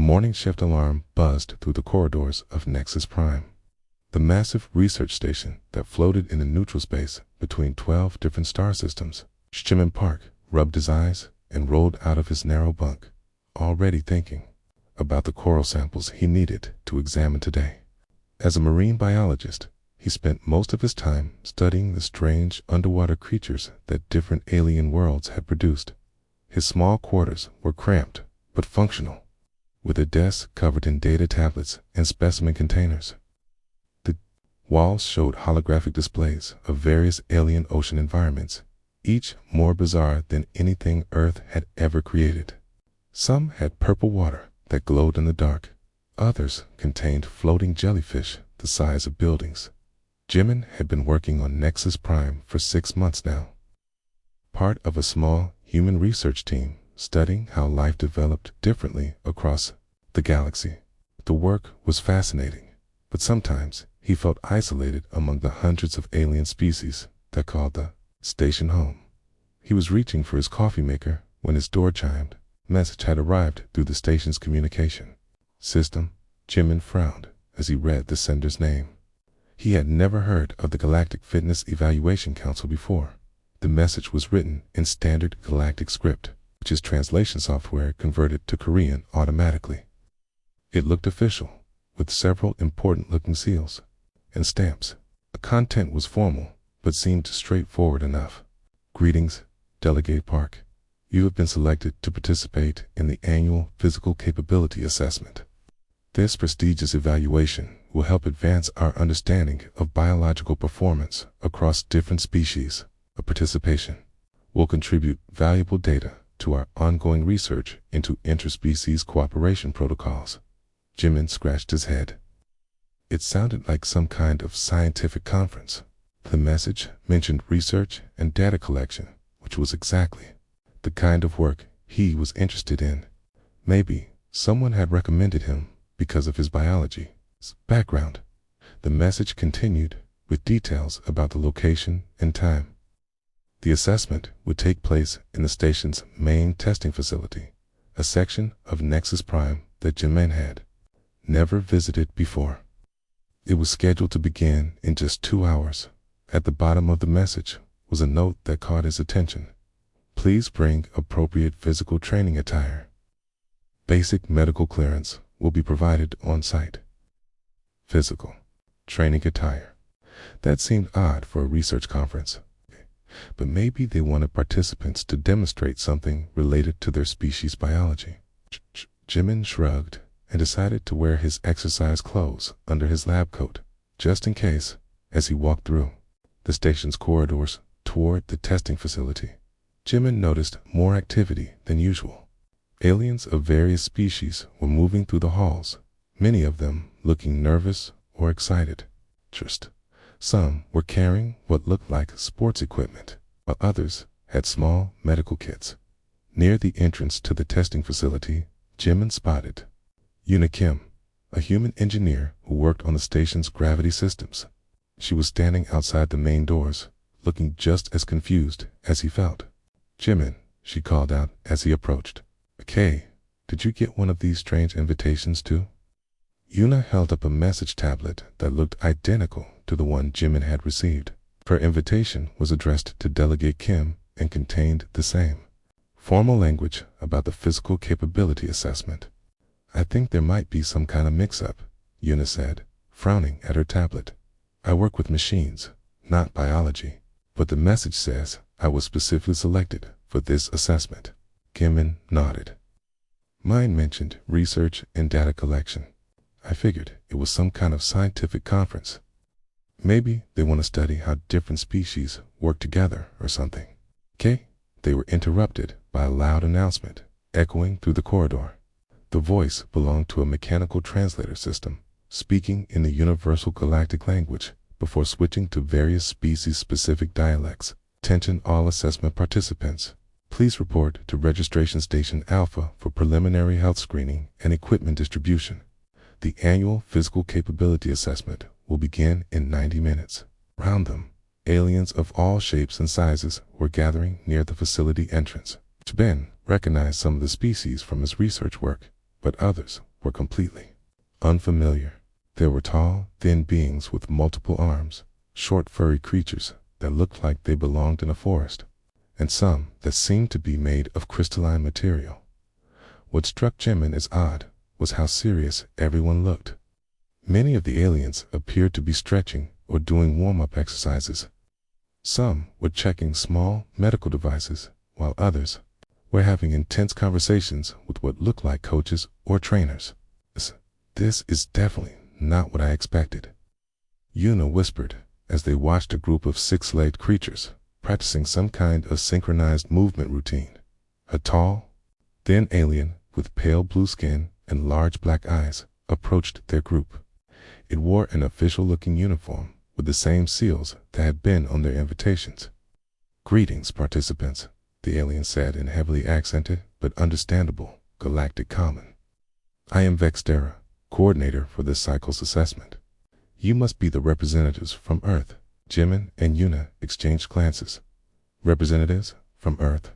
morning shift alarm buzzed through the corridors of Nexus Prime, the massive research station that floated in the neutral space between 12 different star systems. Jimin Park rubbed his eyes and rolled out of his narrow bunk, already thinking about the coral samples he needed to examine today. As a marine biologist, he spent most of his time studying the strange underwater creatures that different alien worlds had produced. His small quarters were cramped but functional, with a desk covered in data tablets and specimen containers. The walls showed holographic displays of various alien ocean environments, each more bizarre than anything Earth had ever created. Some had purple water that glowed in the dark. Others contained floating jellyfish the size of buildings. Jimin had been working on Nexus Prime for 6 months now, part of a small human research team studying how life developed differently across the galaxy. The work was fascinating, but sometimes he felt isolated among the hundreds of alien species that called the station home. He was reaching for his coffee maker when his door chimed. Message had arrived through the station's communication system. Jimin frowned as he read the sender's name. He had never heard of the Galactic Fitness Evaluation Council before. The message was written in standard galactic script, which is translation software converted to Korean automatically. It looked official, with several important-looking seals and stamps. The content was formal, but seemed straightforward enough. Greetings, Delegate Park. You have been selected to participate in the annual Physical Capability Assessment. This prestigious evaluation will help advance our understanding of biological performance across different species. A participation will contribute valuable data to our ongoing research into interspecies cooperation protocols. Jimin scratched his head. It sounded like some kind of scientific conference. The message mentioned research and data collection, which was exactly the kind of work he was interested in. Maybe someone had recommended him because of his biology's background. The message continued with details about the location and time. The assessment would take place in the station's main testing facility, a section of Nexus Prime that Jimin had never visited before. It was scheduled to begin in just 2 hours. At the bottom of the message was a note that caught his attention. Please bring appropriate physical training attire. Basic medical clearance will be provided on site. Physical training attire. That seemed odd for a research conference, but maybe they wanted participants to demonstrate something related to their species' biology. Jimin shrugged and decided to wear his exercise clothes under his lab coat, just in case. As he walked through the station's corridors toward the testing facility, Jimin noticed more activity than usual. Aliens of various species were moving through the halls, many of them looking nervous or excited. Some were carrying what looked like sports equipment, while others had small medical kits. Near the entrance to the testing facility, Jimin spotted Yuna Kim, a human engineer who worked on the station's gravity systems. She was standing outside the main doors, looking just as confused as he felt. Jimin, she called out as he approached. Okay, did you get one of these strange invitations too? Yuna held up a message tablet that looked identical to the one Jimin had received. Her invitation was addressed to Delegate Kim and contained the same formal language about the physical capability assessment. I think there might be some kind of mix-up, Yuna said, frowning at her tablet. I work with machines, not biology, but the message says I was specifically selected for this assessment. Kim nodded. Mine mentioned research and data collection. I figured it was some kind of scientific conference. Maybe they want to study how different species work together or something. Okay? They were interrupted by a loud announcement echoing through the corridor. The voice belonged to a mechanical translator system, speaking in the universal galactic language before switching to various species-specific dialects. Attention all assessment participants. Please report to Registration Station Alpha for preliminary health screening and equipment distribution. The annual physical capability assessment will begin in 90 minutes. Around them, aliens of all shapes and sizes were gathering near the facility entrance. Ben recognized some of the species from his research work, but others were completely unfamiliar. There were tall, thin beings with multiple arms, short furry creatures that looked like they belonged in a forest, and some that seemed to be made of crystalline material. What struck Jimin as odd was how serious everyone looked. Many of the aliens appeared to be stretching or doing warm-up exercises. Some were checking small medical devices, while others were having intense conversations with what looked like coaches or trainers. This is definitely not what I expected, Yuna whispered as they watched a group of six-legged creatures practicing some kind of synchronized movement routine. A tall, thin alien with pale blue skin and large black eyes approached their group. It wore an official-looking uniform with the same seals that had been on their invitations. "Greetings, participants," the alien said in heavily accented but understandable galactic common. "I am Vextera, coordinator for this cycle's assessment. You must be the representatives from Earth." Jimin and Yuna exchanged glances. Representatives from Earth?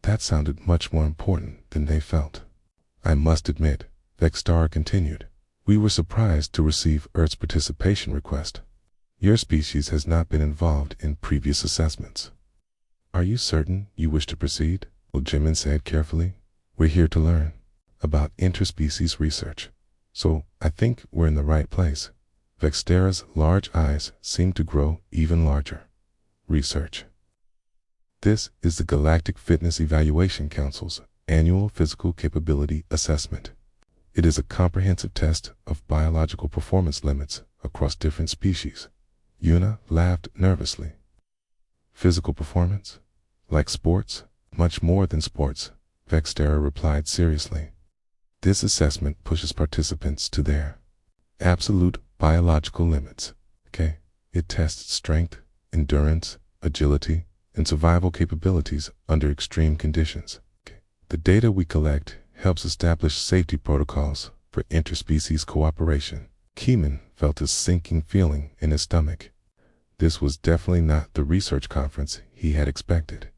That sounded much more important than they felt. "I must admit," Vextara continued, "we were surprised to receive Earth's participation request. Your species has not been involved in previous assessments." "Are you certain you wish to proceed?" Well, Jimin said carefully. "We're here to learn about interspecies research, so I think we're in the right place." Vextera's large eyes seemed to grow even larger. "Research. This is the Galactic Fitness Evaluation Council's annual physical capability assessment. It is a comprehensive test of biological performance limits across different species." Yuna laughed nervously. "Physical performance? Like sports?" "Much more than sports," Vextera replied seriously. "This assessment pushes participants to their absolute biological limits. Okay? It tests strength, endurance, agility, and survival capabilities under extreme conditions. Okay? The data we collect helps establish safety protocols for interspecies cooperation." Keeman felt a sinking feeling in his stomach. This was definitely not the research conference he had expected.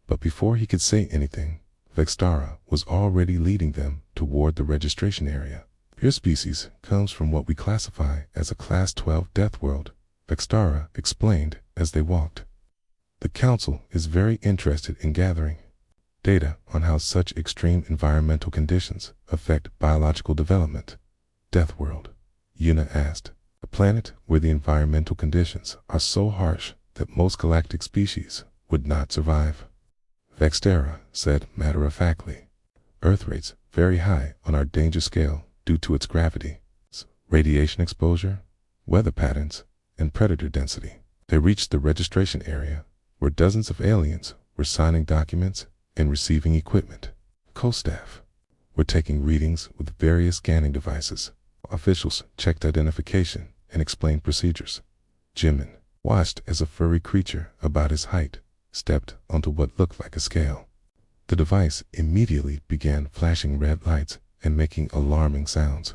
But before he could say anything, Vextara was already leading them toward the registration area. "Your species comes from what we classify as a Class 12 death world," Vextara explained as they walked. "The Council is very interested in gathering data on how such extreme environmental conditions affect biological development." "Death world?" Yuna asked. "A planet where the environmental conditions are so harsh that most galactic species would not survive," Vextera said matter-of-factly. "Earth rates very high on our danger scale due to its gravity, radiation exposure, weather patterns, and predator density." They reached the registration area, where dozens of aliens were signing documents and receiving equipment. Co-staff were taking readings with various scanning devices. Officials checked identification and explained procedures. Jimin, watched as a furry creature about his height stepped onto what looked like a scale. The device immediately began flashing red lights and making alarming sounds.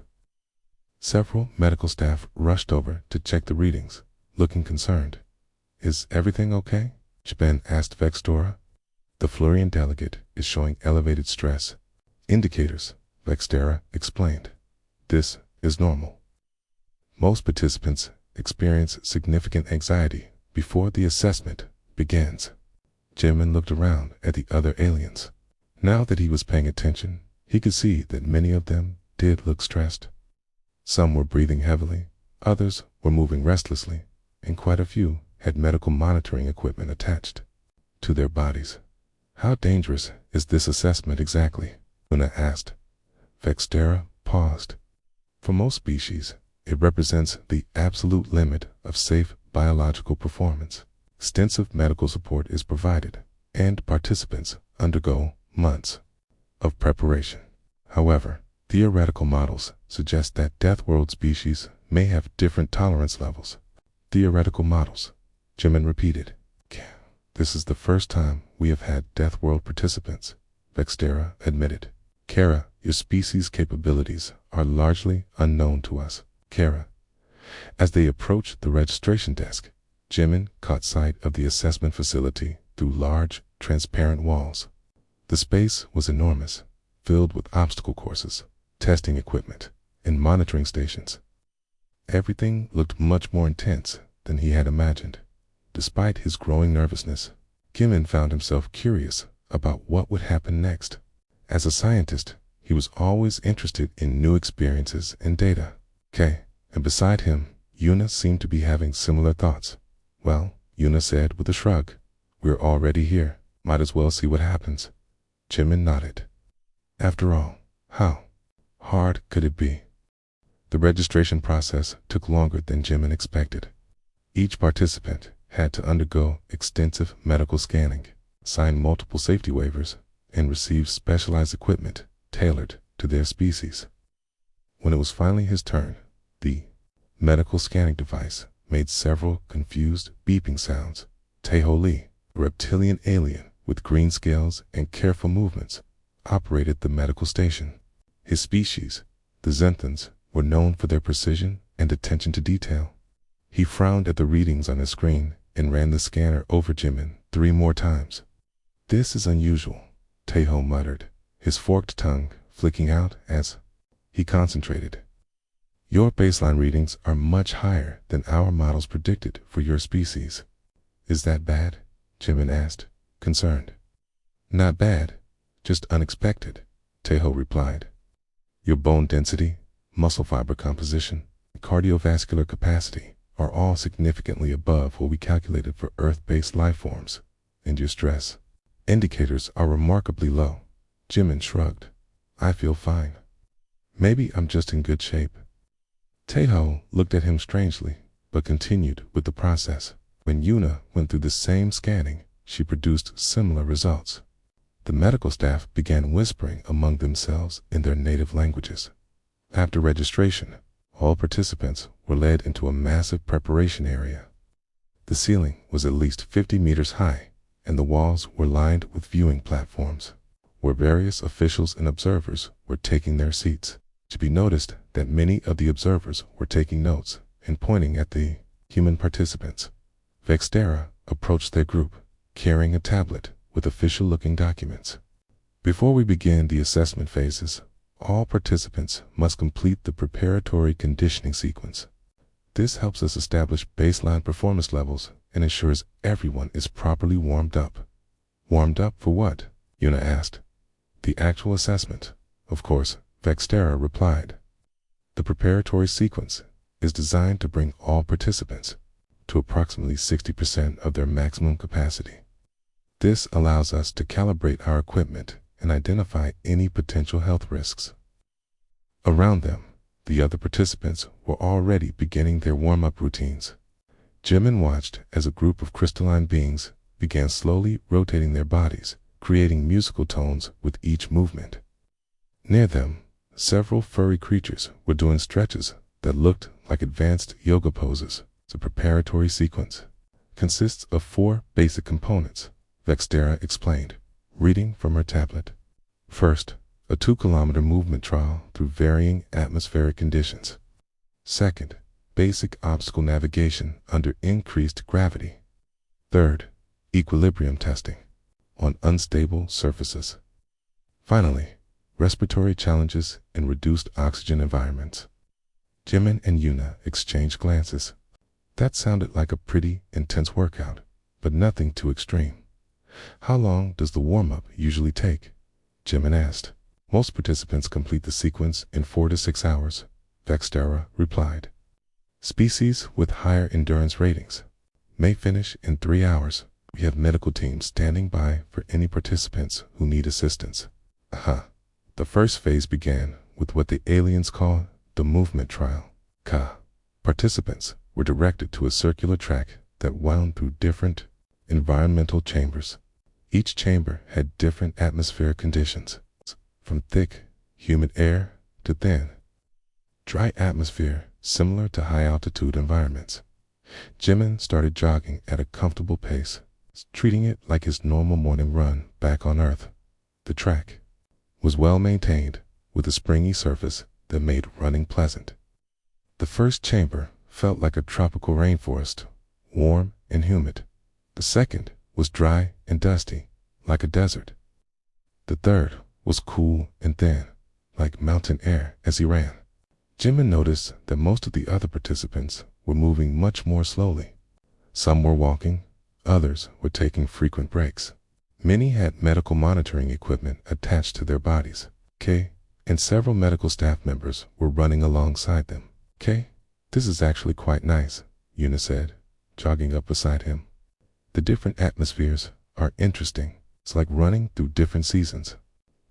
Several medical staff rushed over to check the readings, looking concerned. "Is everything okay?" Jimin asked Vextera. "The Florian delegate is showing elevated stress indicators," Vextera explained. "This is normal. Most participants experience significant anxiety before the assessment begins." Jimin looked around at the other aliens. Now that he was paying attention, he could see that many of them did look stressed. Some were breathing heavily, others were moving restlessly, and quite a few had medical monitoring equipment attached to their bodies. "How dangerous is this assessment exactly?" Una asked. Vextera paused. "For most species, it represents the absolute limit of safe biological performance. Extensive medical support is provided, and participants undergo months of preparation. However, theoretical models suggest that Deathworld species may have different tolerance levels." "Theoretical models," Jimin repeated. "This is the first time we have had Deathworld participants," Vextera admitted. "Kara, your species' capabilities are largely unknown to us." Kara. As they approached the registration desk, Jimin caught sight of the assessment facility through large, transparent walls. The space was enormous, filled with obstacle courses, testing equipment, and monitoring stations. Everything looked much more intense than he had imagined. Despite his growing nervousness, Jimin found himself curious about what would happen next. As a scientist, he was always interested in new experiences and data. And beside him, Yuna seemed to be having similar thoughts. Well, Yuna said with a shrug, "We're already here. Might as well see what happens." Jimin nodded. After all, how hard could it be? The registration process took longer than Jimin expected. Each participant had to undergo extensive medical scanning, sign multiple safety waivers, and receive specialized equipment tailored to their species. When it was finally his turn, the medical scanning device made several confused beeping sounds. Taeho Lee, a reptilian alien with green scales and careful movements, operated the medical station. His species, the Zenthans, were known for their precision and attention to detail. He frowned at the readings on his screen and ran the scanner over Jimin 3 more times. "This is unusual," Taeho muttered, his forked tongue flicking out as he concentrated. "Your baseline readings are much higher than our models predicted for your species." "Is that bad?" Jimin asked, concerned. "Not bad, just unexpected," Taeho replied. "Your bone density, muscle fiber composition, and cardiovascular capacity are all significantly above what we calculated for Earth-based life forms, and your stress indicators are remarkably low." Jimin shrugged. "I feel fine. Maybe I'm just in good shape." Taeho looked at him strangely, but continued with the process. When Yuna went through the same scanning, she produced similar results. The medical staff began whispering among themselves in their native languages. After registration, all participants were led into a massive preparation area. The ceiling was at least 50 meters high, and the walls were lined with viewing platforms, where various officials and observers were taking their seats. To be noticed that many of the observers were taking notes and pointing at the human participants. Vextera approached their group, carrying a tablet with official-looking documents. "Before we begin the assessment phases, all participants must complete the preparatory conditioning sequence. This helps us establish baseline performance levels and ensures everyone is properly warmed up." "Warmed up for what?" Yuna asked. "The actual assessment, of course," Vextera replied. "The preparatory sequence is designed to bring all participants to approximately 60% of their maximum capacity. This allows us to calibrate our equipment and identify any potential health risks." Around them, the other participants were already beginning their warm-up routines. Jimin watched as a group of crystalline beings began slowly rotating their bodies, creating musical tones with each movement. Near them, several furry creatures were doing stretches that looked like advanced yoga poses. The preparatory sequence consists of 4 basic components, Vextera explained, reading from her tablet. First, a 2-kilometer movement trial through varying atmospheric conditions. Second, basic obstacle navigation under increased gravity. Third, equilibrium testing on unstable surfaces. Finally, respiratory challenges in reduced oxygen environments. Jimin and Yuna exchanged glances. That sounded like a pretty intense workout, but nothing too extreme. "How long does the warm-up usually take?" Jimin asked. "Most participants complete the sequence in 4 to 6 hours, Vextera replied. "Species with higher endurance ratings may finish in 3 hours. We have medical teams standing by for any participants who need assistance." The first phase began with what the aliens call the movement trial. Participants were directed to a circular track that wound through different environmental chambers. Each chamber had different atmospheric conditions, from thick, humid air to thin, dry atmosphere similar to high-altitude environments. Jimin started jogging at a comfortable pace, treating it like his normal morning run back on Earth. The track was well maintained, with a springy surface that made running pleasant. The first chamber felt like a tropical rainforest, warm and humid. The second was dry and dusty, like a desert. The third was cool and thin, like mountain air as he ran. Jimin noticed that most of the other participants were moving much more slowly. Some were walking, others were taking frequent breaks. Many had medical monitoring equipment attached to their bodies. And several medical staff members were running alongside them. This is actually quite nice, Yuna said, jogging up beside him. The different atmospheres are interesting. It's like running through different seasons.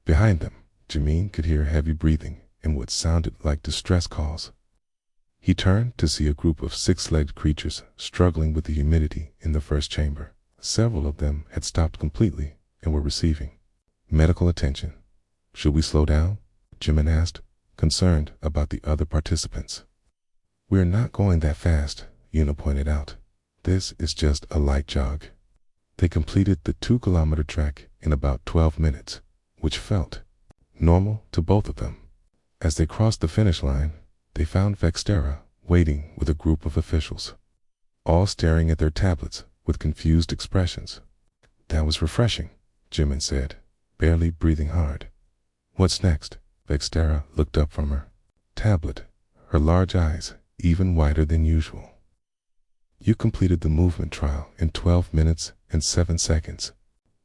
Behind them, Jimin could hear heavy breathing and what sounded like distress calls. He turned to see a group of six-legged creatures struggling with the humidity in the first chamber. Several of them had stopped completely and were receiving medical attention. Should we slow down? Jimin asked, concerned about the other participants. We're not going that fast, Yuna pointed out. This is just a light jog. They completed the 2-kilometer trek in about 12 minutes, which felt normal to both of them. As they crossed the finish line, they found Vextera waiting with a group of officials, all staring at their tablets with confused expressions. That was refreshing, Jimin said, barely breathing hard. What's next? Vextera looked up from her tablet, her large eyes even wider than usual. You completed the movement trial in 12 minutes and 7 seconds.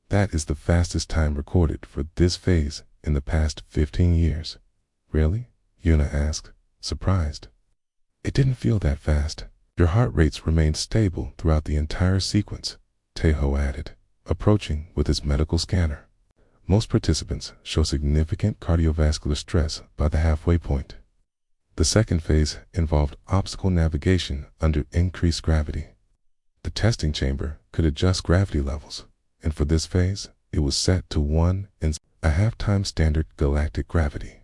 That is the fastest time recorded for this phase in the past 15 years. Really? Yuna asked, surprised. It didn't feel that fast. Your heart rates remained stable throughout the entire sequence, Taeho added, approaching with his medical scanner. Most participants show significant cardiovascular stress by the halfway point. The second phase involved obstacle navigation under increased gravity. The testing chamber could adjust gravity levels, and for this phase, it was set to 1.5 times standard galactic gravity.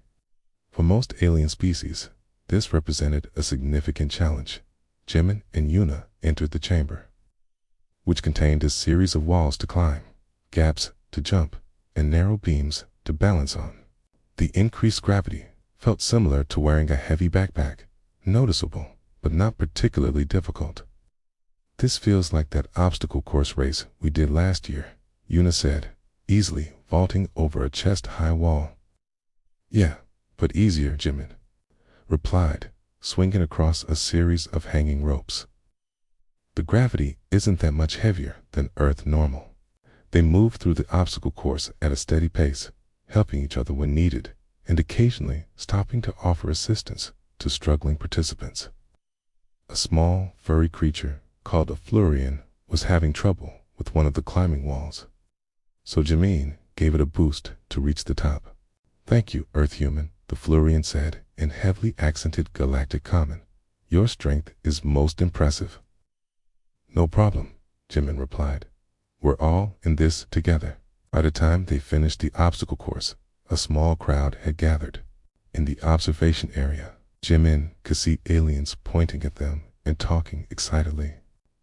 For most alien species, this represented a significant challenge. Jimin and Yuna entered the chamber, which contained a series of walls to climb, gaps to jump, and narrow beams to balance on. The increased gravity felt similar to wearing a heavy backpack, noticeable, but not particularly difficult. This feels like that obstacle course race we did last year, Yuna said, easily vaulting over a chest-high wall. Yeah, but easier, Jimin replied, swinging across a series of hanging ropes. The gravity isn't that much heavier than Earth normal. They moved through the obstacle course at a steady pace, helping each other when needed, and occasionally stopping to offer assistance to struggling participants. A small, furry creature called a Flurian was having trouble with one of the climbing walls, so Jimin gave it a boost to reach the top. Thank you, Earth human, the Flurian said in heavily accented galactic common. Your strength is most impressive. No problem, Jimin replied. We're all in this together. By the time they finished the obstacle course, a small crowd had gathered. In the observation area, Jimin could see aliens pointing at them and talking excitedly.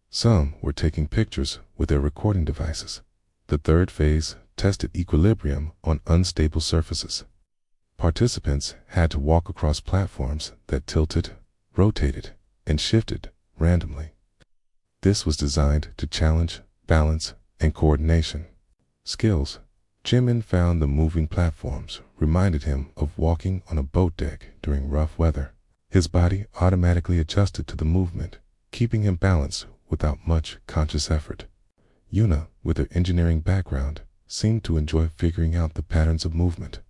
Some were taking pictures with their recording devices. The third phase tested equilibrium on unstable surfaces. Participants had to walk across platforms that tilted, rotated, and shifted randomly. This was designed to challenge balance and coordination skills. Jimin found the moving platforms reminded him of walking on a boat deck during rough weather. His body automatically adjusted to the movement, keeping him balanced without much conscious effort. Yuna, with her engineering background, seemed to enjoy figuring out the patterns of movement.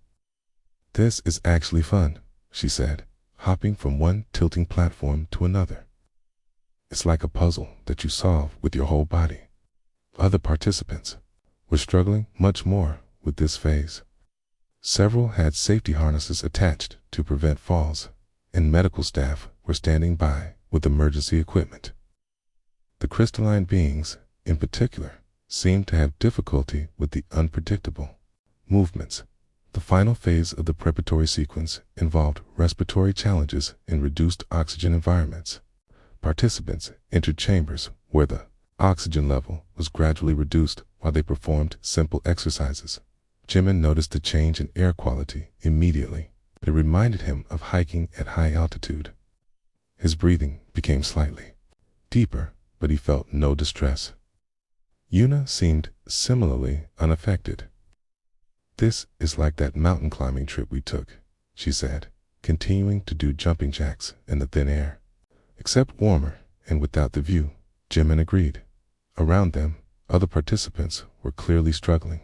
This is actually fun, she said, hopping from one tilting platform to another. It's like a puzzle that you solve with your whole body. Other participants were struggling much more with this phase. Several had safety harnesses attached to prevent falls, and medical staff were standing by with emergency equipment. The crystalline beings, in particular, seemed to have difficulty with the unpredictable movements. The final phase of the preparatory sequence involved respiratory challenges in reduced oxygen environments. Participants entered chambers where the oxygen level was gradually reduced while they performed simple exercises. Jimin noticed the change in air quality immediately. It reminded him of hiking at high altitude. His breathing became slightly deeper, but he felt no distress. Yuna seemed similarly unaffected. This is like that mountain climbing trip we took, she said, continuing to do jumping jacks in the thin air. Except warmer and without the view, Jimin agreed. Around them, other participants were clearly struggling.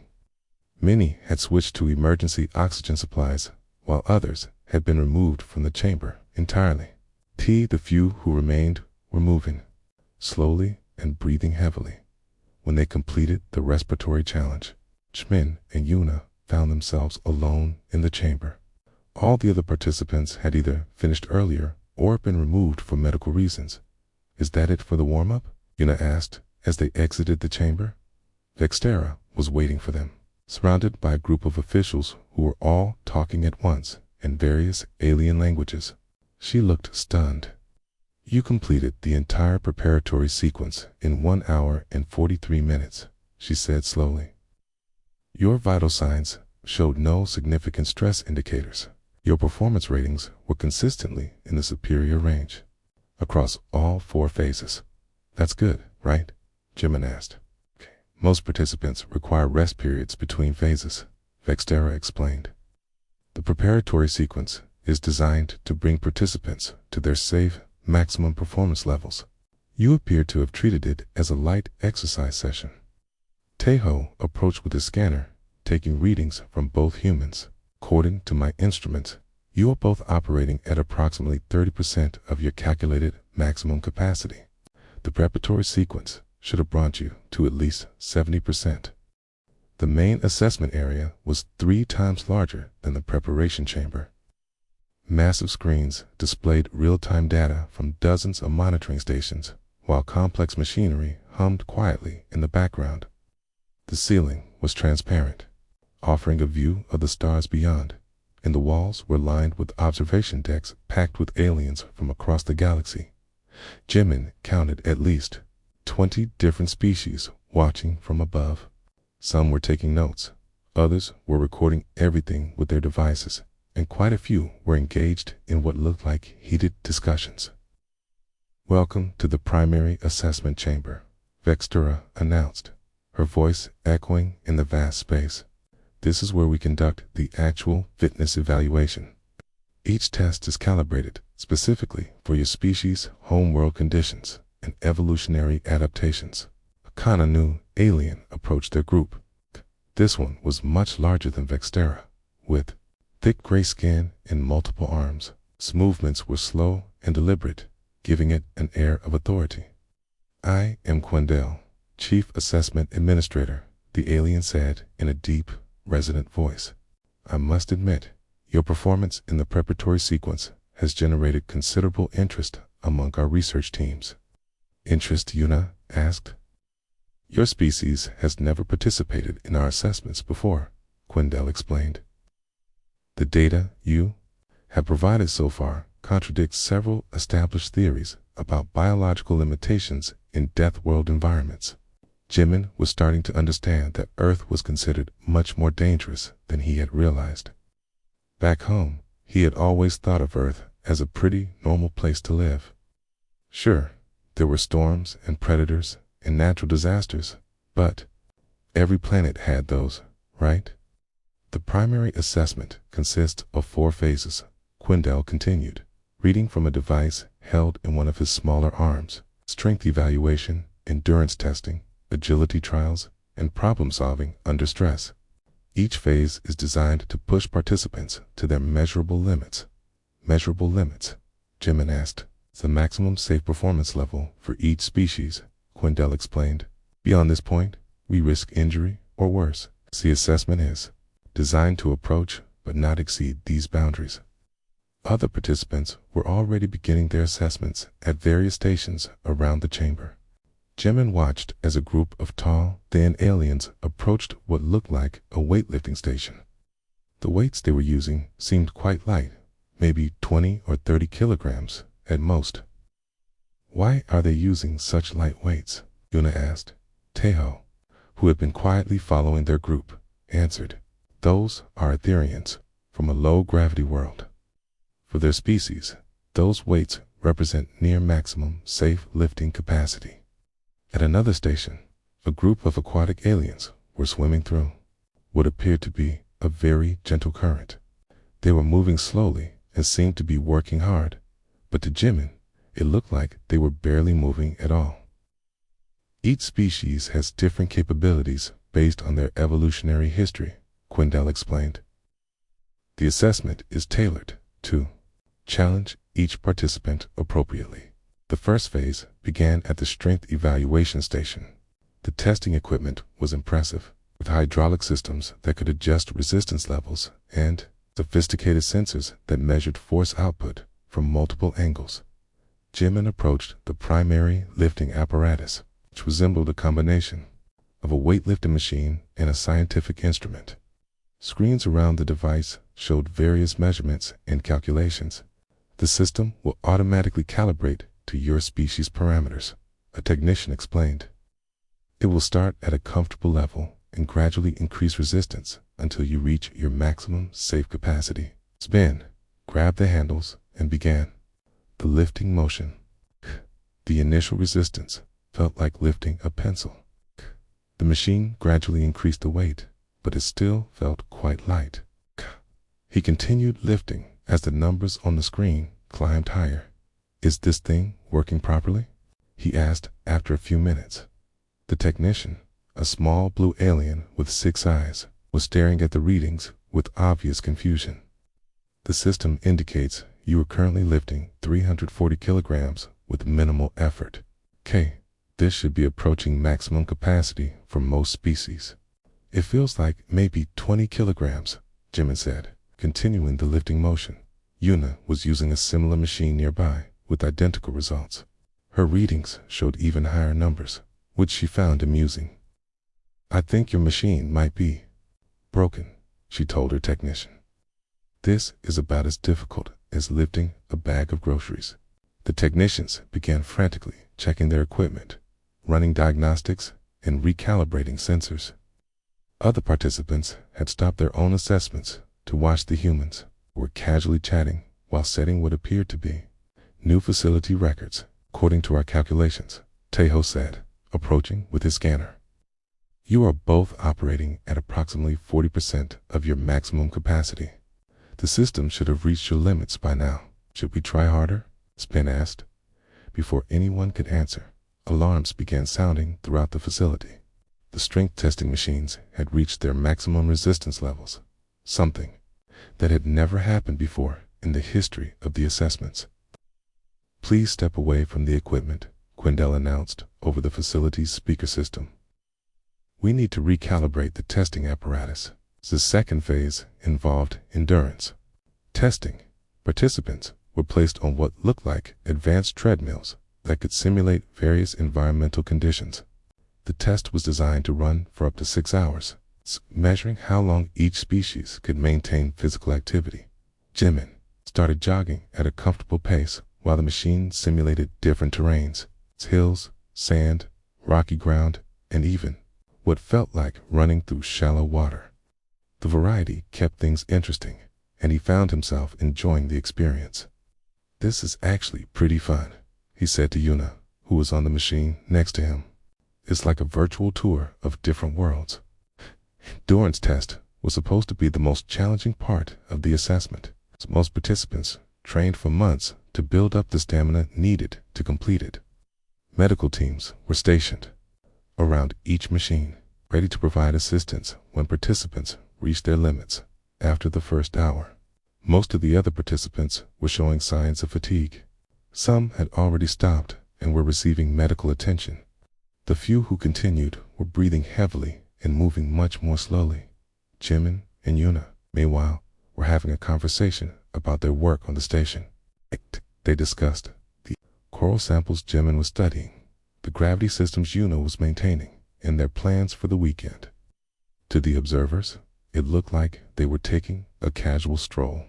Many had switched to emergency oxygen supplies, while others had been removed from the chamber entirely. The few who remained were moving slowly and breathing heavily. When they completed the respiratory challenge, Jimin and Yuna found themselves alone in the chamber. All the other participants had either finished earlier or been removed for medical reasons. "Is that it for the warm-up?" Yuna asked as they exited the chamber. Vextera was waiting for them, surrounded by a group of officials who were all talking at once in various alien languages. She looked stunned. "You completed the entire preparatory sequence in 1 hour and 43 minutes, she said slowly. "Your vital signs showed no significant stress indicators. Your performance ratings were consistently in the superior range across all 4 phases. That's good, right?" Jimin asked. "Most participants require rest periods between phases," Vextera explained. "The preparatory sequence is designed to bring participants to their safe maximum performance levels. You appear to have treated it as a light exercise session." Taeho approached with his scanner, taking readings from both humans. "According to my instruments, you are both operating at approximately 30% of your calculated maximum capacity. The preparatory sequence should have brought you to at least 70%. The main assessment area was 3 times larger than the preparation chamber. Massive screens displayed real-time data from dozens of monitoring stations, while complex machinery hummed quietly in the background. The ceiling was transparent, offering a view of the stars beyond, and the walls were lined with observation decks packed with aliens from across the galaxy. Jimin counted at least 20 different species watching from above. Some were taking notes, others were recording everything with their devices, and quite a few were engaged in what looked like heated discussions. "Welcome to the primary assessment chamber," Vextera announced, her voice echoing in the vast space. "This is where we conduct the actual fitness evaluation. Each test is calibrated specifically for your species' homeworld conditions and evolutionary adaptations." A kinda new alien approached their group. This one was much larger than Vextera, with thick gray skin and multiple arms. Its movements were slow and deliberate, giving it an air of authority. "I am Quendel, Chief Assessment Administrator," the alien said in a deep, resonant voice. "I must admit, your performance in the preparatory sequence has generated considerable interest among our research teams." "Interest?" Yuna asked. "Your species has never participated in our assessments before," Quendel explained. "The data you have provided so far contradicts several established theories about biological limitations in Deathworld environments." Jimin was starting to understand that Earth was considered much more dangerous than he had realized. Back home, he had always thought of Earth as a pretty normal place to live. Sure, there were storms and predators and natural disasters, but every planet had those, right? "The primary assessment consists of 4 phases," Quendel continued, reading from a device held in one of his smaller arms: strength evaluation, endurance testing, agility trials, and problem-solving under stress. Each phase is designed to push participants to their measurable limits. "Measurable limits?" Jimin asked. "It's the maximum safe performance level for each species," Quendel explained. "Beyond this point, we risk injury or worse. The assessment is designed to approach but not exceed these boundaries." Other participants were already beginning their assessments at various stations around the chamber. Jimin watched as a group of tall, thin aliens approached what looked like a weightlifting station. The weights they were using seemed quite light, maybe 20 or 30 kilograms at most. "Why are they using such light weights?" Yuna asked. Taeho, who had been quietly following their group, answered. "Those are Etherians from a low-gravity world. For their species, those weights represent near maximum safe lifting capacity." At another station, a group of aquatic aliens were swimming through what appeared to be a very gentle current. They were moving slowly and seemed to be working hard, but to Jimin, it looked like they were barely moving at all. Each species has different capabilities based on their evolutionary history, Quindell explained. The assessment is tailored to challenge each participant appropriately. The first phase began at the strength evaluation station. The testing equipment was impressive, with hydraulic systems that could adjust resistance levels and sophisticated sensors that measured force output from multiple angles. Jimin approached the primary lifting apparatus, which resembled a combination of a weightlifting machine and a scientific instrument. Screens around the device showed various measurements and calculations. The system will automatically calibrate to your species' parameters, a technician explained. It will start at a comfortable level and gradually increase resistance until you reach your maximum safe capacity. Spin, grab the handles, and began the lifting motion. The initial resistance felt like lifting a pencil. The machine gradually increased the weight, but it still felt quite light. He continued lifting as the numbers on the screen climbed higher. "Is this thing working properly?" he asked after a few minutes. The technician, a small blue alien with 6 eyes, was staring at the readings with obvious confusion. "The system indicates you are currently lifting 340 kilograms with minimal effort. This should be approaching maximum capacity for most species." "It feels like maybe 20 kilograms, Jimin said, continuing the lifting motion. Yuna was using a similar machine nearby with identical results. Her readings showed even higher numbers, which she found amusing. "I think your machine might be broken," she told her technician. "This is about as difficult as lifting a bag of groceries." The technicians began frantically checking their equipment, running diagnostics, and recalibrating sensors. Other participants had stopped their own assessments to watch the humans, who were casually chatting while setting what appeared to be new facility records, according to our calculations, Tejo said, approaching with his scanner. "You are both operating at approximately 40% of your maximum capacity. The system should have reached your limits by now. Should we try harder?" Spin asked. Before anyone could answer, alarms began sounding throughout the facility. The strength testing machines had reached their maximum resistance levels, something that had never happened before in the history of the assessments. "Please step away from the equipment," Quindell announced over the facility's speaker system. "We need to recalibrate the testing apparatus." The second phase involved endurance testing. Participants were placed on what looked like advanced treadmills that could simulate various environmental conditions. The test was designed to run for up to 6 hours, measuring how long each species could maintain physical activity. Jimin started jogging at a comfortable pace while the machine simulated different terrains: hills, sand, rocky ground, and even what felt like running through shallow water. The variety kept things interesting, and he found himself enjoying the experience. "This is actually pretty fun," he said to Yuna, who was on the machine next to him. "It's like a virtual tour of different worlds." Endurance test was supposed to be the most challenging part of the assessment, as most participants trained for months to build up the stamina needed to complete it. Medical teams were stationed around each machine, ready to provide assistance when participants reached their limits. After the first hour, most of the other participants were showing signs of fatigue. Some had already stopped and were receiving medical attention. The few who continued were breathing heavily and moving much more slowly. Jimin and Yuna, meanwhile, were having a conversation about their work on the station. They discussed the coral samples Jimin was studying, the gravity systems Yuna was maintaining, and their plans for the weekend. To the observers, it looked like they were taking a casual stroll.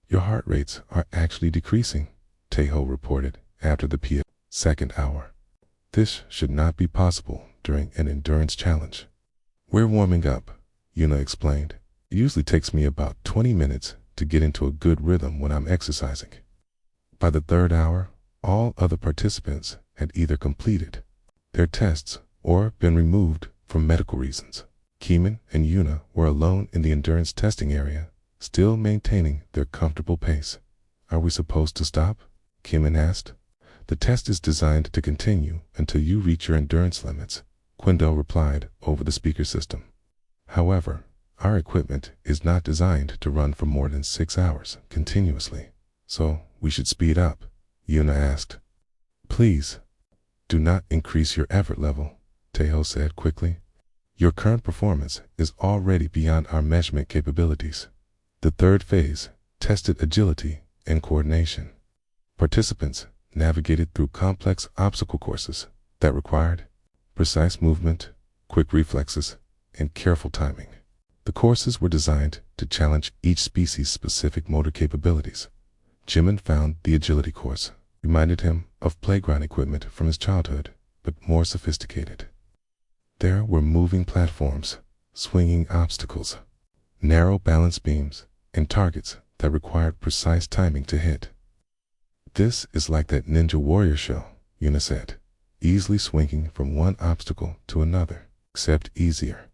"Your heart rates are actually decreasing," Tejo reported after the second hour. "This should not be possible during an endurance challenge." "We're warming up," Yuna explained. "It usually takes me about 20 minutes to get into a good rhythm when I'm exercising." By the third hour, all other participants had either completed their tests or been removed for medical reasons. Keeman and Yuna were alone in the endurance testing area, still maintaining their comfortable pace. Are we supposed to stop? Kimin asked. The test is designed to continue until you reach your endurance limits, Quindel replied over the speaker system. However, our equipment is not designed to run for more than 6 hours continuously, so we should speed up, Yuna asked. Please, do not increase your effort level, Tejo said quickly. Your current performance is already beyond our measurement capabilities. The third phase tested agility and coordination. Participants navigated through complex obstacle courses that required precise movement, quick reflexes, and careful timing. The courses were designed to challenge each species' specific motor capabilities. Jimin found the agility course reminded him of playground equipment from his childhood, but more sophisticated. There were moving platforms, swinging obstacles, narrow balance beams, and targets that required precise timing to hit. This is like that Ninja Warrior show, Yuna said, easily swinging from one obstacle to another, except easier.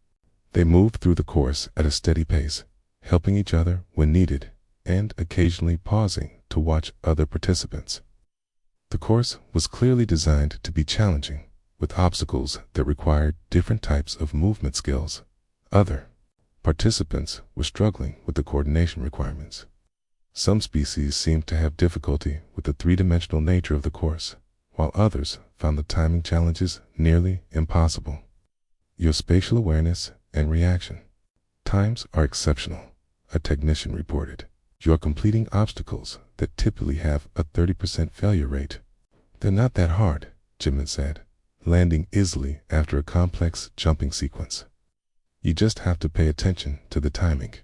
They moved through the course at a steady pace, helping each other when needed, and occasionally pausing to watch other participants. The course was clearly designed to be challenging, with obstacles that required different types of movement skills. Other participants were struggling with the coordination requirements. Some species seemed to have difficulty with the three-dimensional nature of the course, while others found the timing challenges nearly impossible. Your spatial awareness and reaction times are exceptional, a technician reported. You're completing obstacles that typically have a 30% failure rate. They're not that hard, Jimin said, landing easily after a complex jumping sequence. You just have to pay attention to the timing.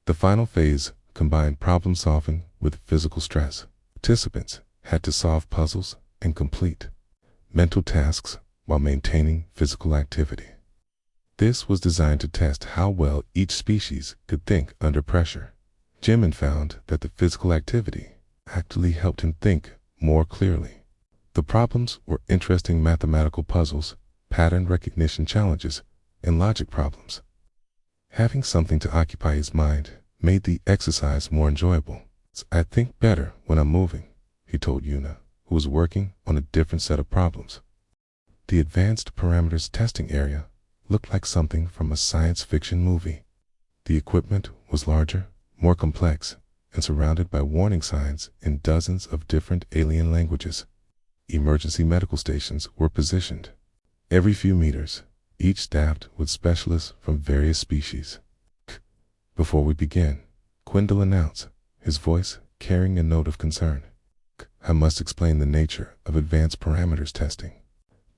The final phase combined problem solving with physical stress. Participants had to solve puzzles and complete mental tasks while maintaining physical activity. This was designed to test how well each species could think under pressure. Jimin found that the physical activity actually helped him think more clearly. The problems were interesting mathematical puzzles, pattern recognition challenges, and logic problems. Having something to occupy his mind made the exercise more enjoyable. I think better when I'm moving, he told Yuna, who was working on a different set of problems. The advanced parameters testing area looked like something from a science fiction movie. The equipment was larger, more complex, and surrounded by warning signs in dozens of different alien languages. Emergency medical stations were positioned every few meters, each staffed with specialists from various species. Before we begin, Quindel announced, his voice carrying a note of concern. I must explain the nature of advanced parameters testing.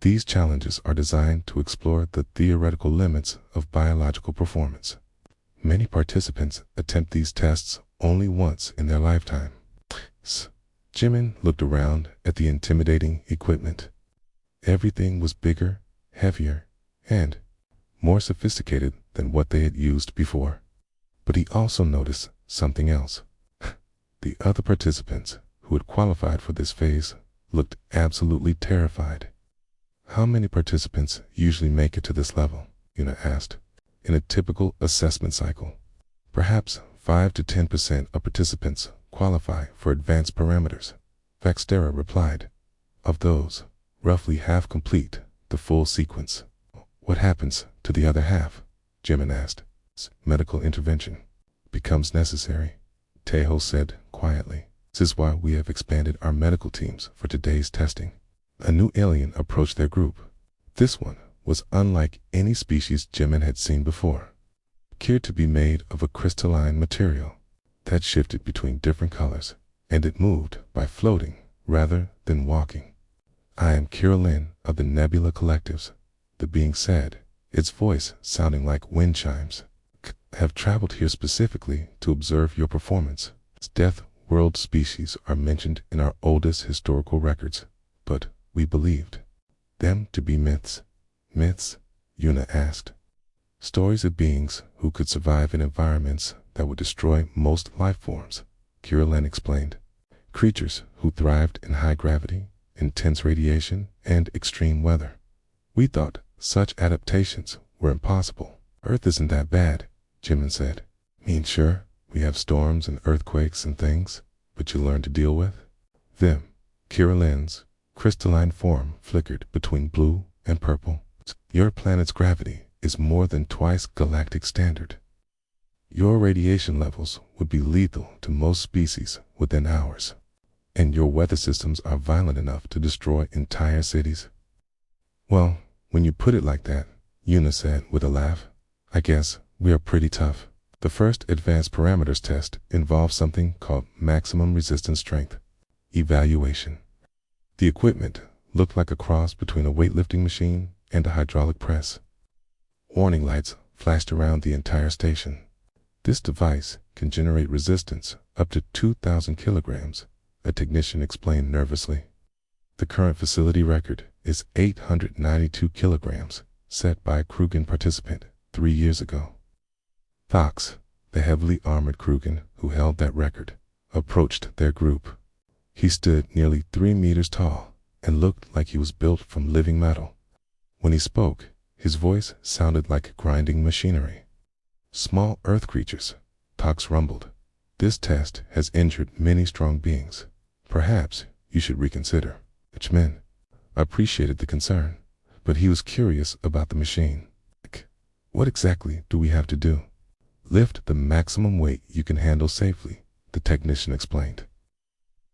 These challenges are designed to explore the theoretical limits of biological performance. Many participants attempt these tests only once in their lifetime. Jimin looked around at the intimidating equipment. Everything was bigger, heavier, and more sophisticated than what they had used before. But he also noticed something else. The other participants who had qualified for this phase looked absolutely terrified. How many participants usually make it to this level? Yuna asked. In a typical assessment cycle, perhaps 5 to 10% of participants qualify for advanced parameters, Vaxtera replied. Of those, roughly half complete the full sequence. What happens to the other half? Jimin asked. Medical intervention becomes necessary, Tejo said quietly. This is why we have expanded our medical teams for today's testing. A new alien approached their group. This one was unlike any species Jimin had seen before. Appeared to be made of a crystalline material that shifted between different colors, and it moved by floating rather than walking. I am Kirillin of the Nebula Collectives, the being said, its voice sounding like wind chimes. I have traveled here specifically to observe your performance. Deathworld species are mentioned in our oldest historical records, but we believed them to be myths. Myths? Yuna asked. Stories of beings who could survive in environments that would destroy most life forms, Kirillin explained. Creatures who thrived in high gravity, intense radiation, and extreme weather. We thought such adaptations were impossible. Earth isn't that bad, Jimin said. Sure, We have storms and earthquakes and things, but you learn to deal with them. Kira Lynn's crystalline form flickered between blue and purple. Your planet's gravity is more than twice galactic standard. Your radiation levels would be lethal to most species within hours. And your weather systems are violent enough to destroy entire cities. Well, when you put it like that, Yuna said with a laugh, I guess we are pretty tough. The first advanced parameters test involved something called maximum resistance strength evaluation. The equipment looked like a cross between a weightlifting machine and a hydraulic press. Warning lights flashed around the entire station. This device can generate resistance up to 2,000 kilograms, a technician explained nervously. The current facility record is 892 kilograms, set by a Krugen participant 3 years ago. Thox, the heavily armored Krugen who held that record, approached their group. He stood nearly 3 meters tall and looked like he was built from living metal. When he spoke, his voice sounded like grinding machinery. Small earth creatures, Thox rumbled. This test has injured many strong beings. Perhaps you should reconsider. Min appreciated the concern, but he was curious about the machine. What exactly do we have to do? Lift the maximum weight you can handle safely, the technician explained.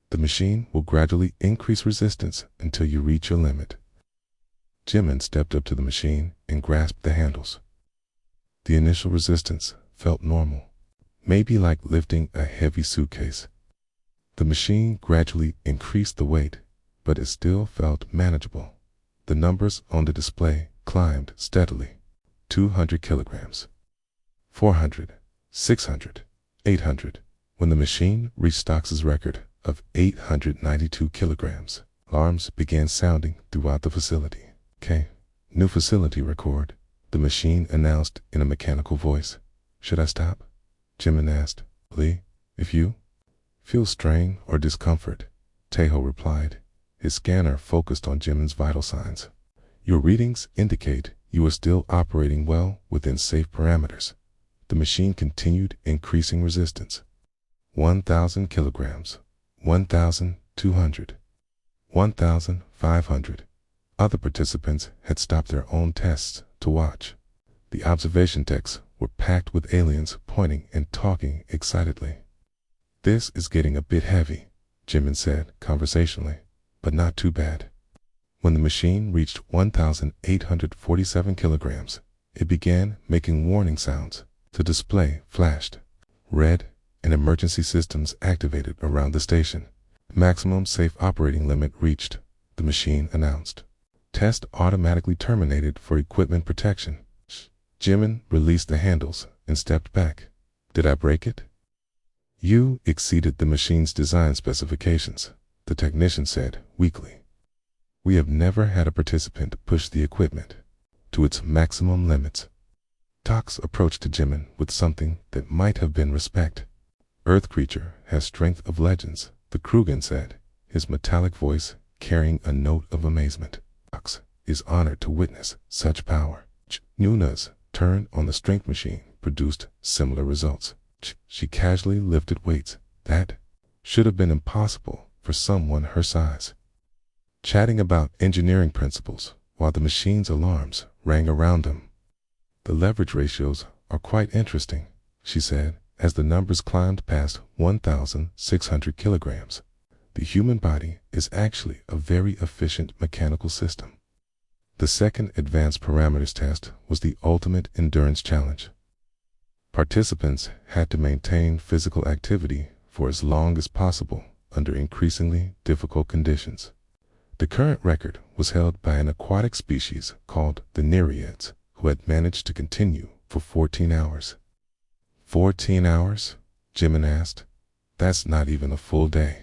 The machine will gradually increase resistance until you reach your limit. Jimin stepped up to the machine and grasped the handles. The initial resistance felt normal, maybe like lifting a heavy suitcase. The machine gradually increased the weight, but it still felt manageable. The numbers on the display climbed steadily. 200 kilograms, 400, 600, 800. When the machine reached Thox's record of 892 kilograms, alarms began sounding throughout the facility. New facility record, the machine announced in a mechanical voice. Should I stop? Jimin asked. Lee, if you feel strain or discomfort, Taeho replied. His scanner focused on Jimin's vital signs. Your readings indicate you are still operating well within safe parameters. The machine continued increasing resistance. 1,000 kilograms, 1,200, 1,500. Other participants had stopped their own tests to watch. The observation decks were packed with aliens pointing and talking excitedly. This is getting a bit heavy, Jimin said conversationally, but not too bad. When the machine reached 1,847 kilograms, it began making warning sounds. The display flashed. Red and emergency systems activated around the station. Maximum safe operating limit reached, the machine announced. Test automatically terminated for equipment protection. Jimin released the handles and stepped back. Did I break it? You exceeded the machine's design specifications, the technician said weakly. We have never had a participant push the equipment to its maximum limits. Thox approached Jimin with something that might have been respect. Earth creature has strength of legends, the Krugen said, his metallic voice carrying a note of amazement. Thox is honored to witness such power. Yuna's turn on the strength machine produced similar results. She casually lifted weights that should have been impossible for someone her size, chatting about engineering principles while the machine's alarms rang around them. The leverage ratios are quite interesting, she said, as the numbers climbed past 1,600 kilograms. The human body is actually a very efficient mechanical system. The second advanced parameters test was the ultimate endurance challenge. Participants had to maintain physical activity for as long as possible under increasingly difficult conditions. The current record was held by an aquatic species called the Nereids, who had managed to continue for 14 hours. 14 hours? Jimin asked. That's not even a full day.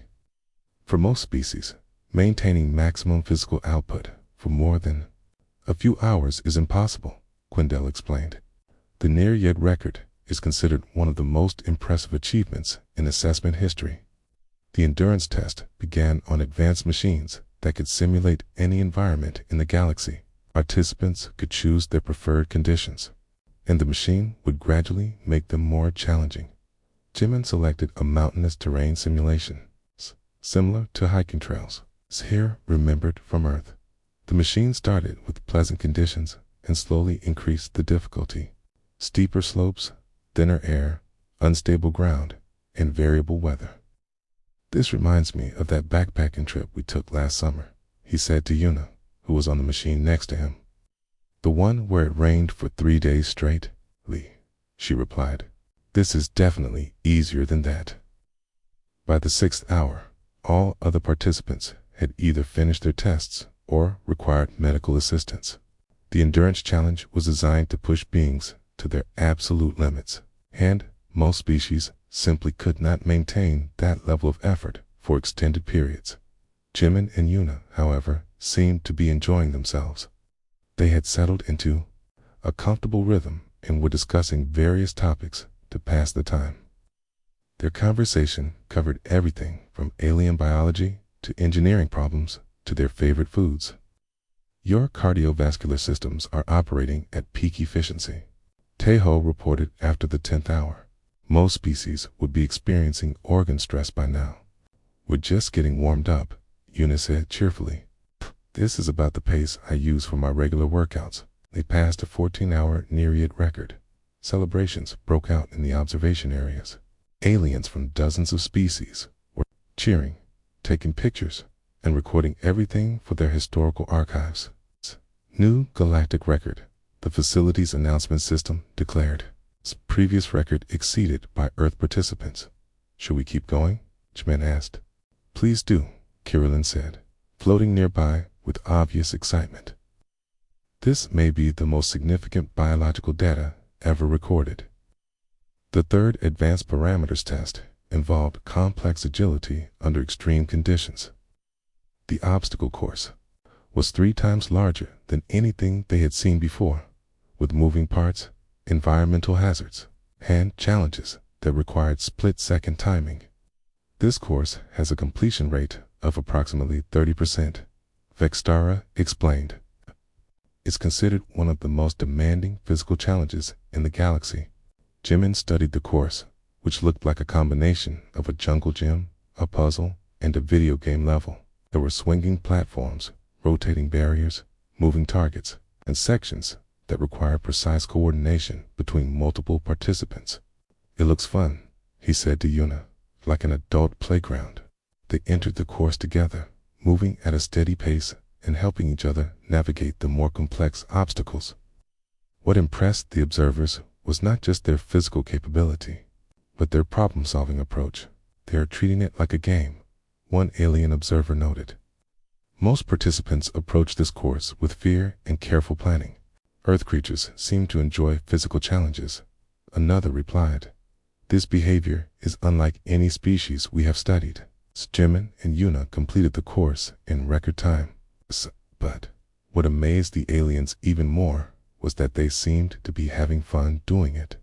For most species, maintaining maximum physical output for more than a few hours is impossible, Quindell explained. The Nereid record is considered one of the most impressive achievements in assessment history. The endurance test began on advanced machines that could simulate any environment in the galaxy. Participants could choose their preferred conditions, and the machine would gradually make them more challenging. Jimin selected a mountainous terrain simulation, similar to hiking trails. Here remembered from Earth. The machine started with pleasant conditions and slowly increased the difficulty. Steeper slopes, thinner air, unstable ground, and variable weather. This reminds me of that backpacking trip we took last summer, he said to Yuna, who was on the machine next to him. The one where it rained for 3 days straight, Lee, she replied. This is definitely easier than that. By the 6th hour, all other participants had either finished their tests or required medical assistance. The endurance challenge was designed to push beings to their absolute limits, and most species simply could not maintain that level of effort for extended periods. Jimin and Yuna, however, seemed to be enjoying themselves. They had settled into a comfortable rhythm and were discussing various topics to pass the time. Their conversation covered everything from alien biology to engineering problems to their favorite foods. Your cardiovascular systems are operating at peak efficiency, Teho reported after the 10th hour. Most species would be experiencing organ stress by now. We're just getting warmed up, Yuna said cheerfully. This is about the pace I use for my regular workouts. They passed a 14-hour Nereid record. Celebrations broke out in the observation areas. Aliens from dozens of species were cheering, taking pictures, and recording everything for their historical archives. New galactic record, the facility's announcement system declared. Previous record exceeded by Earth participants. Should we keep going? Jimin asked. Please do, Kirillin said, floating nearby with obvious excitement. This may be the most significant biological data ever recorded. The third advanced parameters test involved complex agility under extreme conditions. The obstacle course was 3 times larger than anything they had seen before, with moving parts, environmental hazards, and challenges that required split-second timing. This course has a completion rate of approximately 30%, Vextara explained. It's considered one of the most demanding physical challenges in the galaxy. Jimin studied the course, which looked like a combination of a jungle gym, a puzzle, and a video game level. There were swinging platforms, rotating barriers, moving targets, and sections that require precise coordination between multiple participants. It looks fun, he said to Yuna, like an adult playground. They entered the course together, moving at a steady pace and helping each other navigate the more complex obstacles. What impressed the observers was not just their physical capability, but their problem-solving approach. They are treating it like a game, one alien observer noted. Most participants approach this course with fear and careful planning. Earth creatures seem to enjoy physical challenges, another replied. This behavior is unlike any species we have studied. Jimin and Yuna completed the course in record time. But what amazed the aliens even more was that they seemed to be having fun doing it.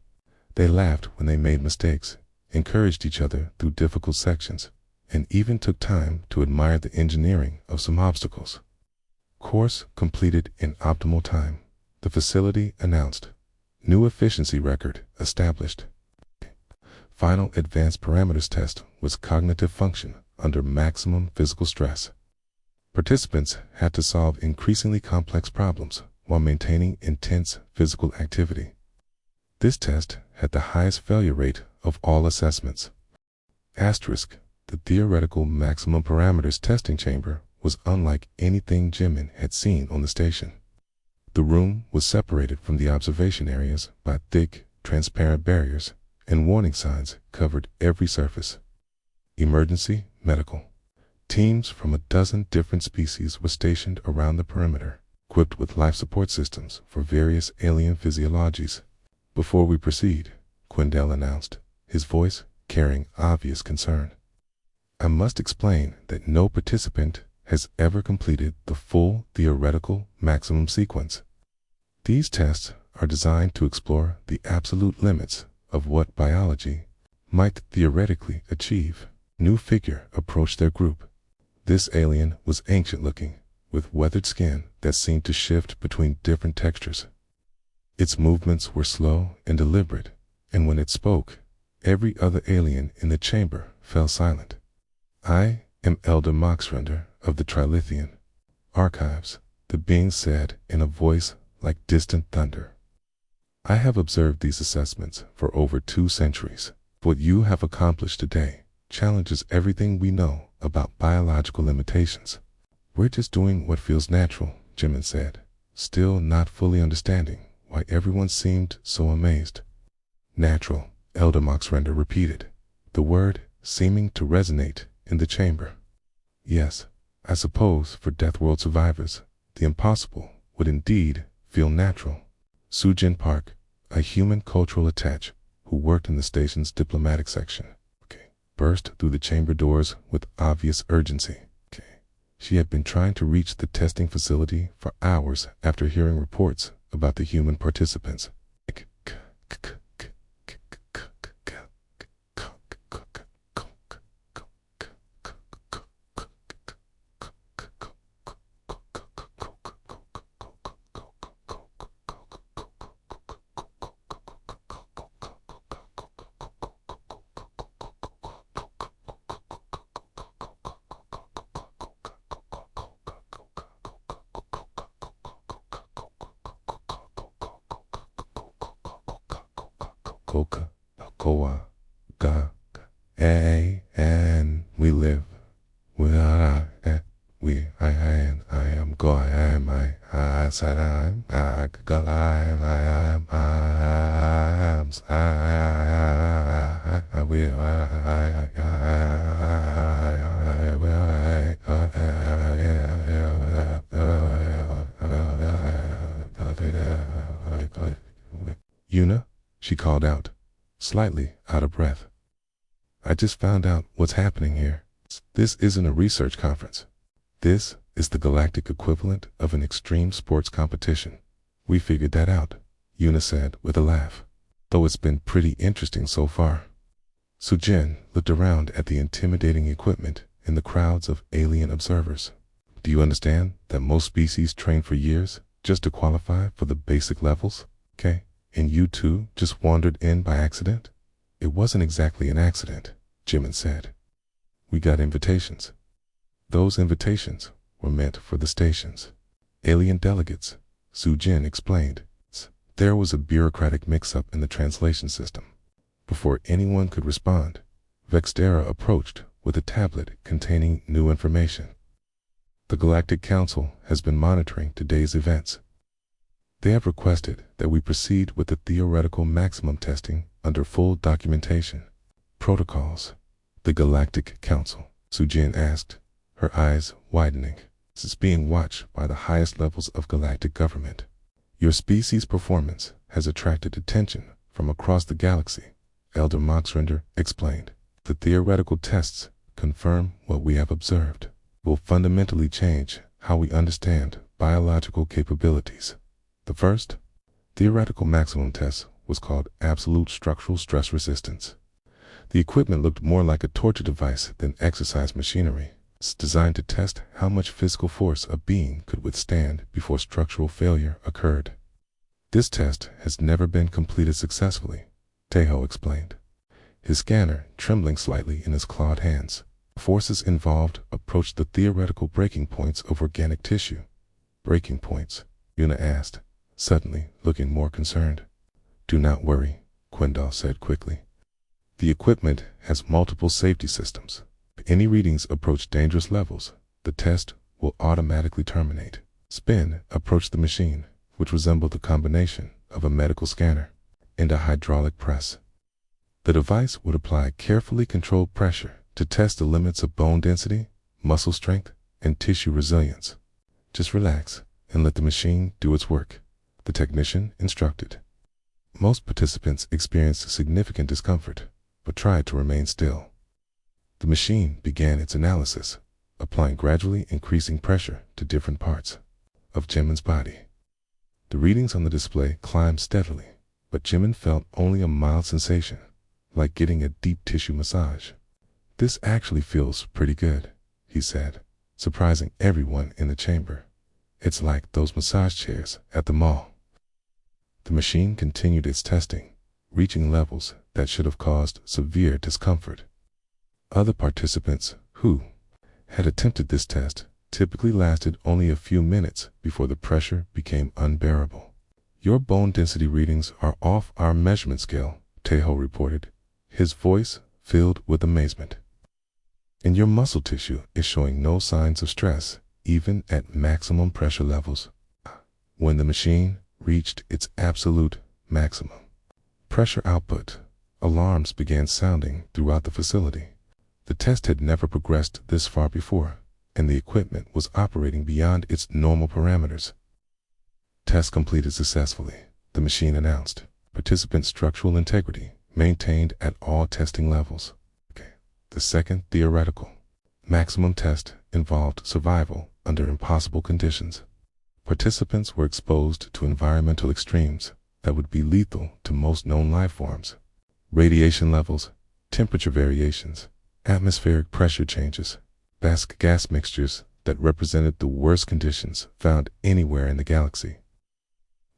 They laughed when they made mistakes, encouraged each other through difficult sections, and even took time to admire the engineering of some obstacles. Course completed in optimal time, the facility announced. New efficiency record established. Final advanced parameters test was cognitive function under maximum physical stress. Participants had to solve increasingly complex problems while maintaining intense physical activity. This test had the highest failure rate of all assessments. Asterisk, the theoretical maximum parameters testing chamber was unlike anything Jimin had seen on the station. The room was separated from the observation areas by thick, transparent barriers, and warning signs covered every surface. Emergency, medical. Teams from a dozen different species were stationed around the perimeter, equipped with life support systems for various alien physiologies. Before we proceed, Quindell announced, his voice carrying obvious concern. I must explain that no participant has ever completed the full theoretical maximum sequence. These tests are designed to explore the absolute limits of what biology might theoretically achieve. New figure approached their group. This alien was ancient-looking, with weathered skin that seemed to shift between different textures. Its movements were slow and deliberate, and when it spoke, Every other alien in the chamber fell silent. "I am Elder Moxrender of the Trilithian Archives," the being said in a voice like distant thunder. "I have observed these assessments for over 2 centuries. What you have accomplished today challenges everything we know about biological limitations." "We're just doing what feels natural," Jimin said, still not fully understanding why everyone seemed so amazed. "Natural," Elder Moxrender repeated, the word seeming to resonate in the chamber. "Yes, I suppose for Deathworld survivors, the impossible would indeed feel natural." Sujin Park, a human cultural attaché who worked in the station's diplomatic section, burst through the chamber doors with obvious urgency. She had been trying to reach the testing facility for hours after hearing reports about the human participants. Koka, Koa, Ga, A, and we live. We are, I am, go, I am, I said, I got, I will, Yuna, she called out, slightly out of breath. "I just found out what's happening here. This isn't a research conference. This is the galactic equivalent of an extreme sports competition. We figured that out," Yuna said with a laugh. "Though it's been pretty interesting so far." Sujin looked around at the intimidating equipment in the crowds of alien observers. "Do you understand that most species train for years just to qualify for the basic levels? Okay? And you two just wandered in by accident?" "It wasn't exactly an accident," Jimin said. "We got invitations. Those invitations were meant for the station's alien delegates," Sujin explained. "There was a bureaucratic mix-up in the translation system." Before anyone could respond, Vextera approached with a tablet containing new information. "The Galactic Council has been monitoring today's events. They have requested that we proceed with the theoretical maximum testing under full documentation. Protocols." "The Galactic Council?" Sujin asked, her eyes widening. "This is being watched by the highest levels of galactic government. Your species' performance has attracted attention from across the galaxy," Elder Moxrender explained. "The theoretical tests confirm what we have observed. Will fundamentally change how we understand biological capabilities. The first theoretical maximum test was called absolute structural stress resistance. The equipment looked more like a torture device than exercise machinery. It's designed to test how much physical force a being could withstand before structural failure occurred. This test has never been completed successfully," Tejo explained, his scanner trembling slightly in his clawed hands. "Forces involved approached the theoretical breaking points of organic tissue." "Breaking points?" Yuna asked, suddenly looking more concerned. "Do not worry," Quindal said quickly. "The equipment has multiple safety systems. If any readings approach dangerous levels, the test will automatically terminate." Spin approached the machine, which resembled the combination of a medical scanner and a hydraulic press. The device would apply carefully controlled pressure to test the limits of bone density, muscle strength, and tissue resilience. "Just relax and let the machine do its work," the technician instructed. Most participants experienced significant discomfort, but tried to remain still. The machine began its analysis, applying gradually increasing pressure to different parts of Jimin's body. The readings on the display climbed steadily, but Jimin felt only a mild sensation, like getting a deep tissue massage. "This actually feels pretty good," he said, surprising everyone in the chamber. "It's like those massage chairs at the mall." The machine continued its testing, reaching levels that should have caused severe discomfort. Other participants who had attempted this test typically lasted only a few minutes before the pressure became unbearable. "Your bone density readings are off our measurement scale," Tejo reported, his voice filled with amazement. "And your muscle tissue is showing no signs of stress, even at maximum pressure levels." When the machine reached its absolute maximum pressure output, alarms began sounding throughout the facility. The test had never progressed this far before, and the equipment was operating beyond its normal parameters. "Test completed successfully," the machine announced. "Participant structural integrity maintained at all testing levels." The second theoretical maximum test involved survival under impossible conditions. Participants were exposed to environmental extremes that would be lethal to most known life forms. Radiation levels, temperature variations, atmospheric pressure changes, vast gas mixtures that represented the worst conditions found anywhere in the galaxy.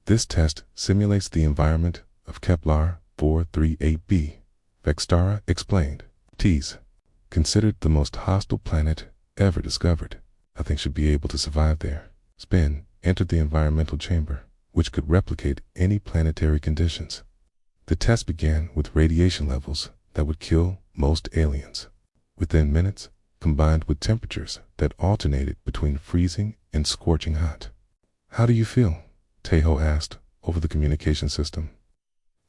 "This test simulates the environment of Kepler 438b, Vextara explained. T's considered the most hostile planet ever discovered. Nothing should be able to survive there." Spin entered the environmental chamber, which could replicate any planetary conditions. The test began with radiation levels that would kill most aliens. Within minutes, combined with temperatures that alternated between freezing and scorching hot. "How do you feel?" Tejo asked over the communication system.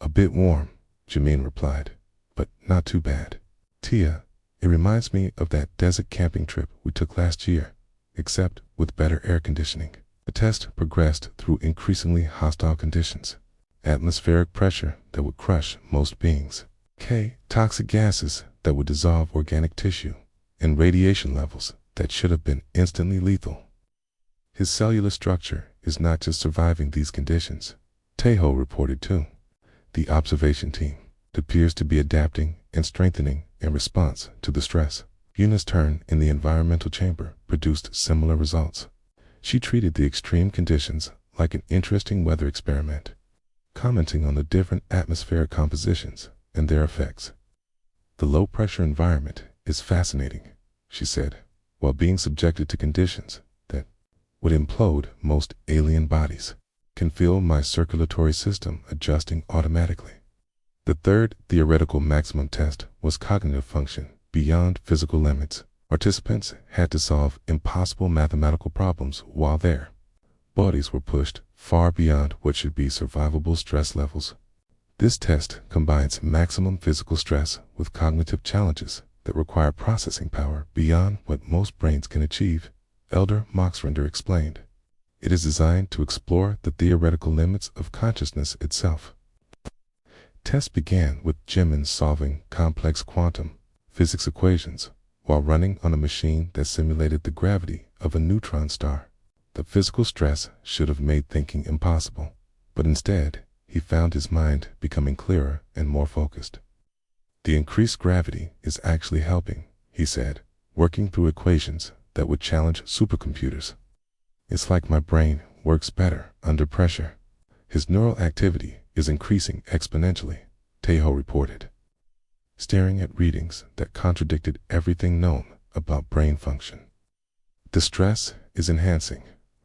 "A bit warm," Jameen replied, "but not too bad. Tia, it reminds me of that desert camping trip we took last year, except with better air conditioning." The test progressed through increasingly hostile conditions. Atmospheric pressure that would crush most beings. Toxic gases that would dissolve organic tissue, and radiation levels that should have been instantly lethal. "His cellular structure is not just surviving these conditions," Tejo reported too. "The observation team appears to be adapting and strengthening in response to the stress." Yuna's turn in the environmental chamber produced similar results. She treated the extreme conditions like an interesting weather experiment, commenting on the different atmospheric compositions and their effects. "The low-pressure environment is fascinating," she said, "while being subjected to conditions that would implode most alien bodies. Can feel my circulatory system adjusting automatically." The third theoretical maximum test was cognitive function beyond physical limits. Participants had to solve impossible mathematical problems while there. Bodies were pushed far beyond what should be survivable stress levels. This test combines maximum physical stress with cognitive challenges that require processing power beyond what most brains can achieve, Elder Moxrender explained. It is designed to explore the theoretical limits of consciousness itself. Tests began with Jimin solving complex quantum physics equations while running on a machine that simulated the gravity of a neutron star. The physical stress should have made thinking impossible, but instead, he found his mind becoming clearer and more focused. "The increased gravity is actually helping," he said, working through equations that would challenge supercomputers. "It's like my brain works better under pressure." His neural activity is increasing exponentially, Tejo reported, staring at readings that contradicted everything known about brain function. The stress is enhancing,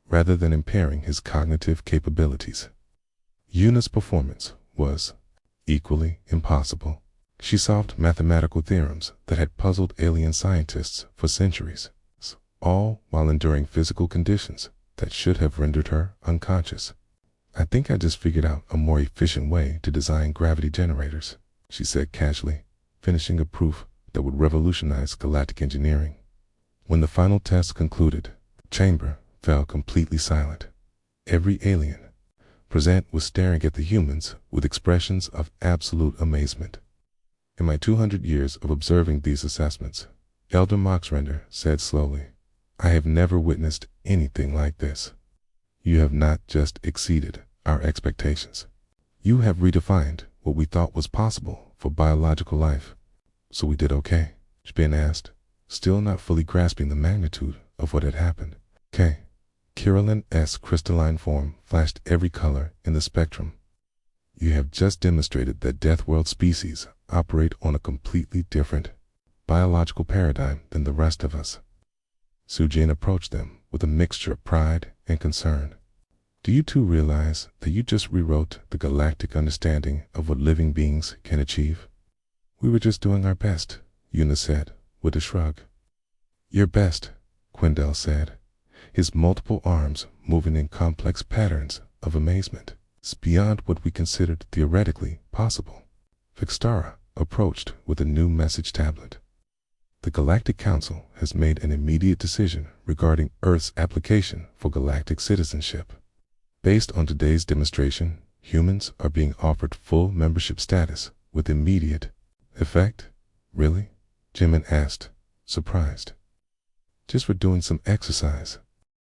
rather than impairing his cognitive capabilities. Yuna's performance was equally impossible. She solved mathematical theorems that had puzzled alien scientists for centuries, all while enduring physical conditions that should have rendered her unconscious. "I think I just figured out a more efficient way to design gravity generators," she said casually, finishing a proof that would revolutionize galactic engineering. When the final test concluded, the chamber fell completely silent. Every alien present was staring at the humans with expressions of absolute amazement. "In my 200 years of observing these assessments," Elder Moxrender said slowly, "I have never witnessed anything like this. You have not just exceeded our expectations. You have redefined what we thought was possible for biological life." "So we did okay?" Spin asked, still not fully grasping the magnitude of what had happened. Carolyn S. crystalline form flashed every color in the spectrum. You have just demonstrated that Deathworld species operate on a completely different biological paradigm than the rest of us. Sujin approached them with a mixture of pride and concern. Do you two realize that you just rewrote the galactic understanding of what living beings can achieve? We were just doing our best, Yuna said, with a shrug. Your best, Quindel said, his multiple arms moving in complex patterns of amazement. It's beyond what we considered theoretically possible. Vixtara approached with a new message tablet. The Galactic Council has made an immediate decision regarding Earth's application for galactic citizenship. Based on today's demonstration, humans are being offered full membership status with immediate effect. Really? Jimin asked, surprised. Just for doing some exercise,